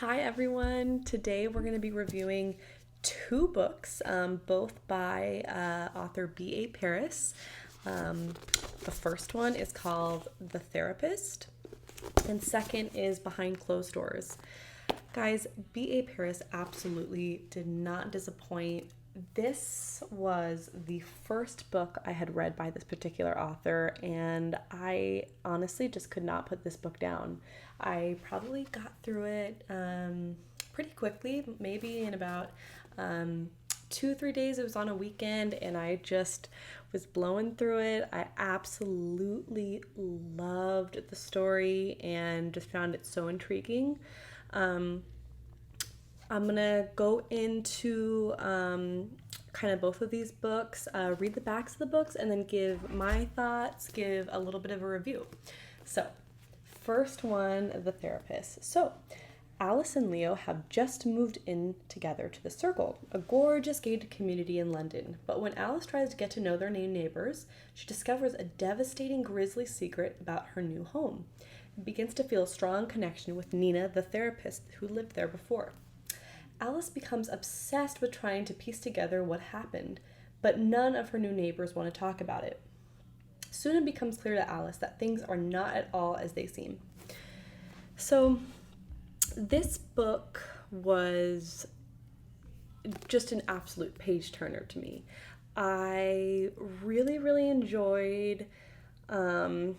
Hi everyone. Today we're going to be reviewing two books, both by author B.A. Paris. Um, the first one is called The Therapist, and second is Behind Closed Doors. Guys, B.A. Paris absolutely did not disappoint. This was the first book I had read by this particular author, and I honestly just could not put this book down. I probably got through it pretty quickly, maybe in about 2 3 days. It was on a weekend, and I just was blowing through it. I absolutely loved the story and just found it so intriguing. Um, I'm gonna go into kind of both of these books, read the backs of the books, and then give my thoughts, give a little bit of a review. So, first one, The Therapist. So, Alice and Leo have just moved in together to the Circle, a gorgeous gated community in London. But when Alice tries to get to know their new neighbors, she discovers a devastating grisly secret about her new home and begins to feel a strong connection with Nina, the therapist who lived there before. Alice becomes obsessed with trying to piece together what happened, but none of her new neighbors want to talk about it. Soon it becomes clear to Alice that things are not at all as they seem. So, this book was just an absolute page turner to me. I really, really enjoyed um,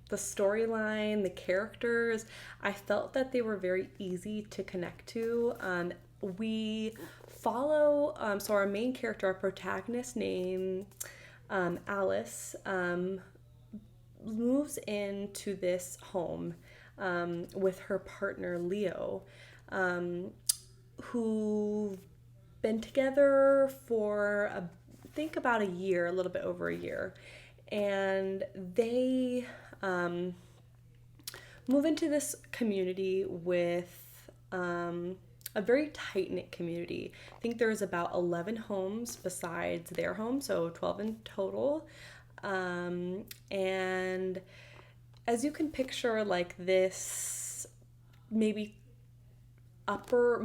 the storyline, the characters. I felt that they were very easy to connect to. We follow, so our main character, our protagonist named Alice, moves into this home with her partner Leo, um, who've been together for think about a year, a little bit over a year, and they um, move into this community with a very tight knit community. I think there's about 11 homes besides their home, so 12 in total. And as you can picture, like this, maybe upper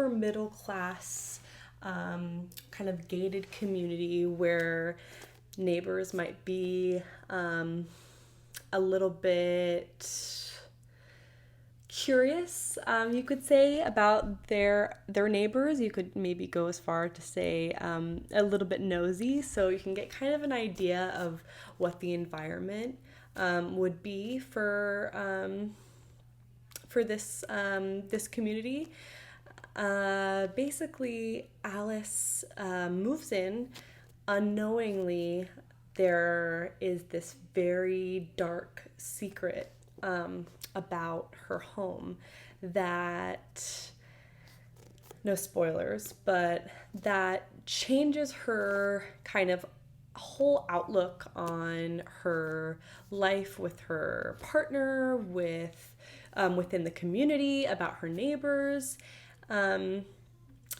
middle class kind of gated community where neighbors might be a little bit curious, you could say, about their neighbors. You could maybe go as far to say a little bit nosy, so you can get kind of an idea of what the environment would be for this community. Basically, Alice moves in unknowingly. There is this very dark secret about her home that, no spoilers, but that changes her kind of whole outlook on her life with her partner, within the community, about her neighbors, um,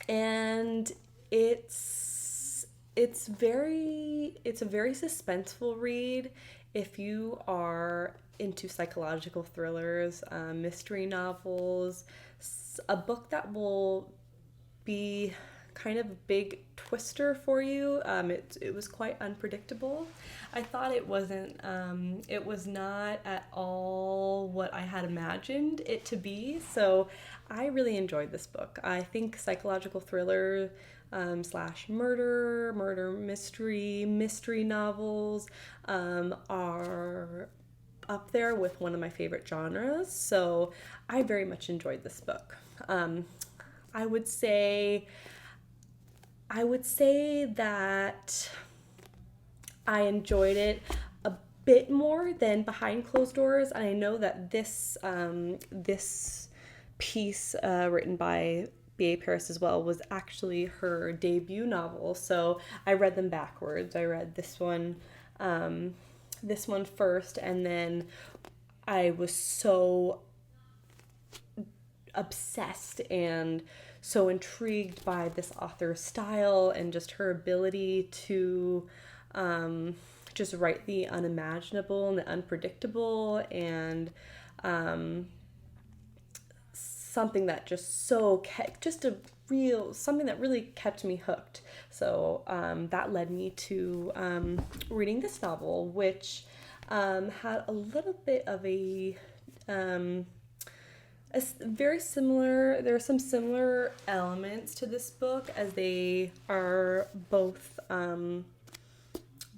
and it's a very suspenseful read if you are into psychological thrillers, mystery novels, a book that will be kind of a big twister for you. It was quite unpredictable. I thought it was not at all what I had imagined it to be. So I really enjoyed this book. I think psychological thriller slash murder mystery novels are up there with one of my favorite genres. So I very much enjoyed this book. I would say I would say that I enjoyed it a bit more than Behind Closed Doors. And I know that this piece written by B.A. Paris as well was actually her debut novel. So I read them backwards. I read this one first, and then I was so obsessed and so intrigued by this author's style and just her ability to um, just write the unimaginable and the unpredictable, and um, something that just something that really kept me hooked. So that led me to reading this novel, which had a little bit of very similar. There are some similar elements to this book, as they are both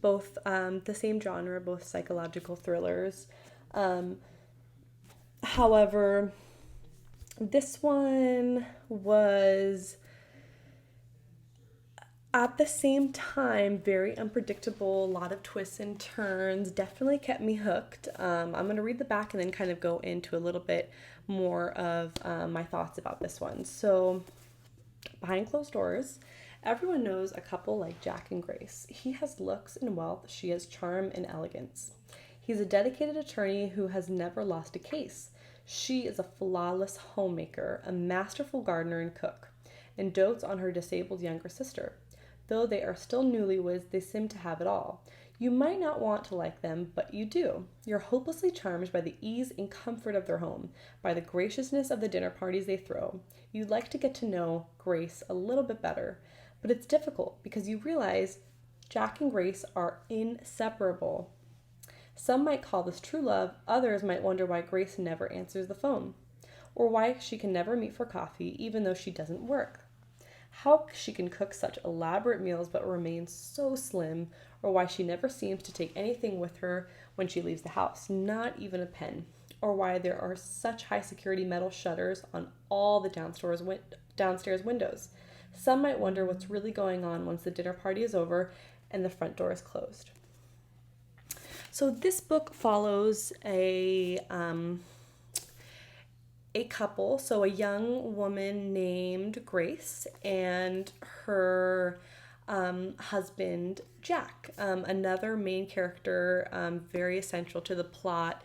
the same genre, both psychological thrillers. However, this one was at the same time very unpredictable, a lot of twists and turns, definitely kept me hooked. I'm going to read the back and then kind of go into a little bit more of my thoughts about this one. So, behind closed doors, everyone knows a couple like Jack and Grace. He has looks and wealth, she has charm and elegance. He's a dedicated attorney who has never lost a case. She is a flawless homemaker, a masterful gardener and cook, and dotes on her disabled younger sister. Though they are still newlyweds, they seem to have it all. You might not want to like them, but you do. You're hopelessly charmed by the ease and comfort of their home, by the graciousness of the dinner parties they throw. You'd like to get to know Grace a little bit better, but it's difficult because you realize Jack and Grace are inseparable. Some might call this true love, others might wonder why Grace never answers the phone, or why she can never meet for coffee even though she doesn't work. How she can cook such elaborate meals but remain so slim, or why she never seems to take anything with her when she leaves the house, not even a pen, or why there are such high security metal shutters on all the downstairs windows. Some might wonder what's really going on once the dinner party is over and the front door is closed. So this book follows a couple, so a young woman named Grace and her husband, Jack. Another main character, very essential to the plot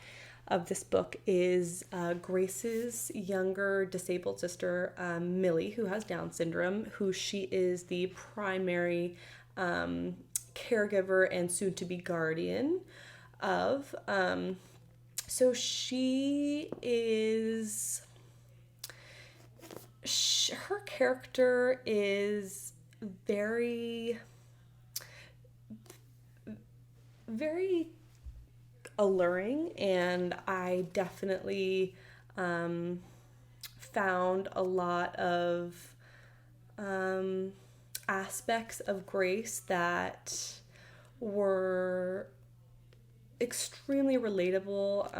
of this book, is Grace's younger disabled sister, Millie, who has Down syndrome, who she is the primary caregiver and soon-to-be guardian of. So her character is very, very alluring, and I definitely found a lot of aspects of Grace that were extremely relatable,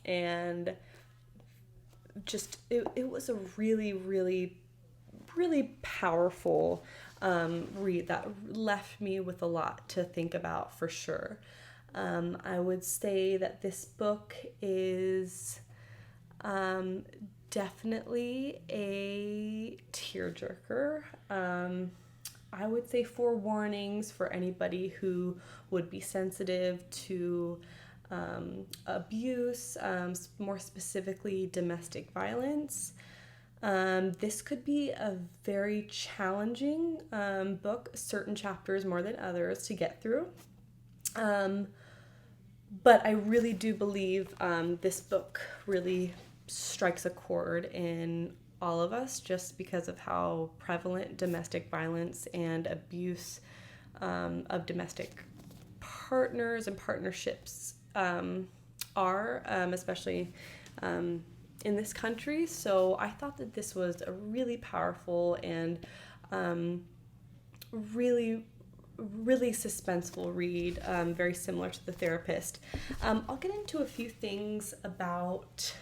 and just it was a really, really, really powerful read that left me with a lot to think about, for sure. I would say that this book is definitely a tearjerker. I would say forewarnings for anybody who would be sensitive to abuse, more specifically domestic violence. This could be a very challenging book, certain chapters more than others to get through. But I really do believe this book really strikes a chord in all of us, just because of how prevalent domestic violence and abuse of domestic partners and partnerships are, especially in this country. So I thought that this was a really powerful and really, really suspenseful read, very similar to The Therapist. I'll get into a few things about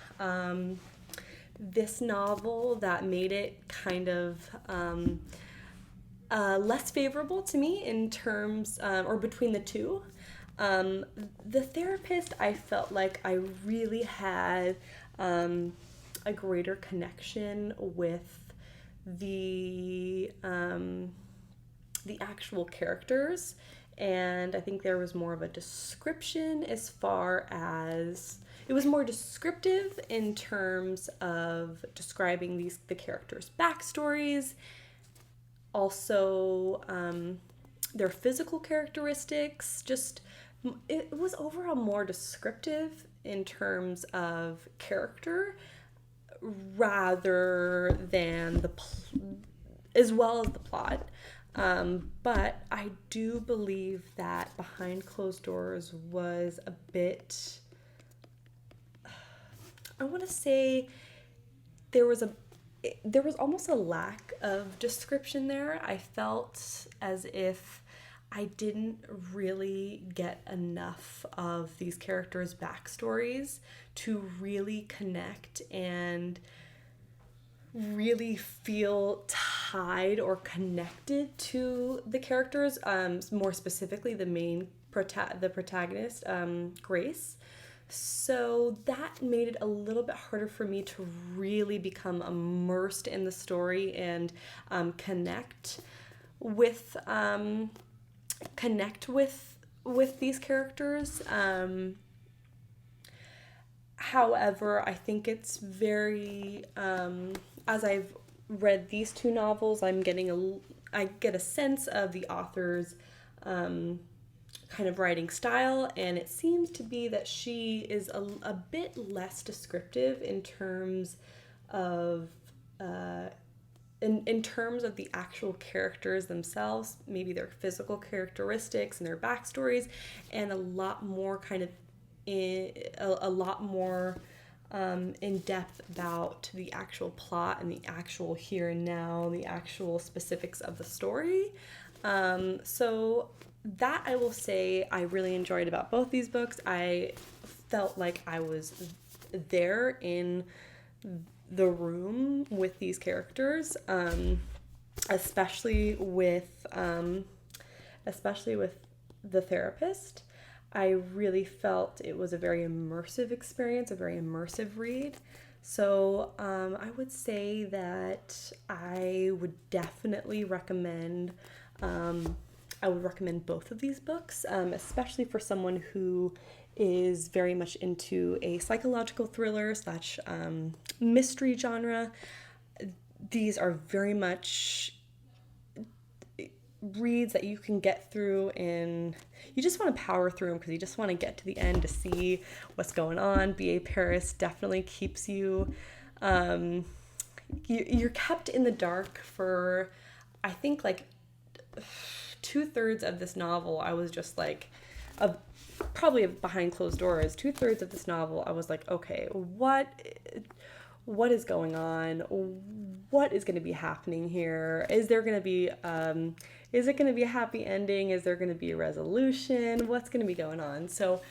this novel that made it kind of less favorable to me in terms, or between the two. The Therapist, I felt like I really had a greater connection with the actual characters, and I think there was more of a description, as far as it was more descriptive in terms of describing the characters' backstories, also their physical characteristics. Just it was overall more descriptive in terms of character rather than as well as the plot. But I do believe that Behind Closed Doors was a bit, I want to say there was almost a lack of description there. I felt as if I didn't really get enough of these characters' backstories to really connect and really feel tied or connected to the characters, more specifically the protagonist, Grace. So that made it a little bit harder for me to really become immersed in the story and connect with these characters. However, I think it's very, as I've read these two novels, I get a sense of the author's kind of writing style, and it seems to be that she is a bit less descriptive in terms of in terms of the actual characters themselves, maybe their physical characteristics and their backstories, and a lot more kind of a lot more in depth about the actual plot and the actual here and now, the actual specifics of the story. So that I will say I really enjoyed about both these books. I felt like I was there in the room with these characters, especially with the therapist. I really felt it was a very immersive experience, a very immersive read. So I would say that I would definitely recommend. I would recommend both of these books, especially for someone who is very much into a psychological thriller slash mystery genre. These are very much reads that you can get through, and you just want to power through them because you just want to get to the end to see what's going on. B.A. Paris definitely keeps you, you're kept in the dark for, I think, like 2/3 of this novel. I was just like, probably behind closed doors, 2/3 of this novel, I was like, okay, what is going on? What is going to be happening here? Is there going to be, is it going to be a happy ending? Is there going to be a resolution? What's going to be going on? So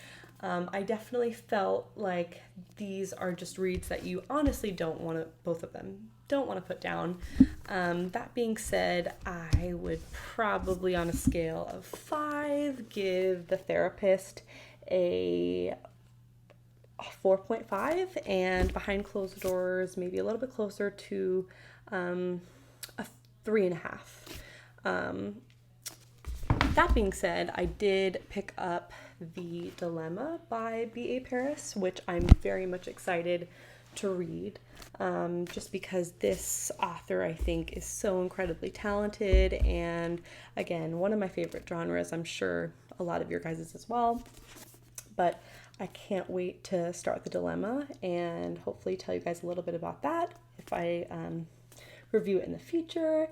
I definitely felt like these are just reads that you honestly don't want to, both of them, don't want to put down. That being said, I would probably, on a scale of 5, give The Therapist a 4.5, and Behind Closed Doors maybe a little bit closer to a 3.5. That being said, I did pick up The Dilemma by B.A. Paris, which I'm very much excited to read, just because this author, I think, is so incredibly talented, and again, one of my favorite genres. I'm sure a lot of your guys' as well, but I can't wait to start The Dilemma and hopefully tell you guys a little bit about that if I review it in the future.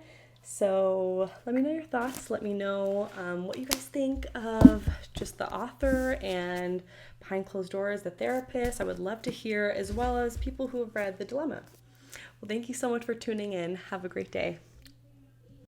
So let me know your thoughts. Let me know what you guys think of just the author and Behind Closed Doors, The Therapist. I would love to hear, as well as people who have read The Dilemma. Well, thank you so much for tuning in. Have a great day.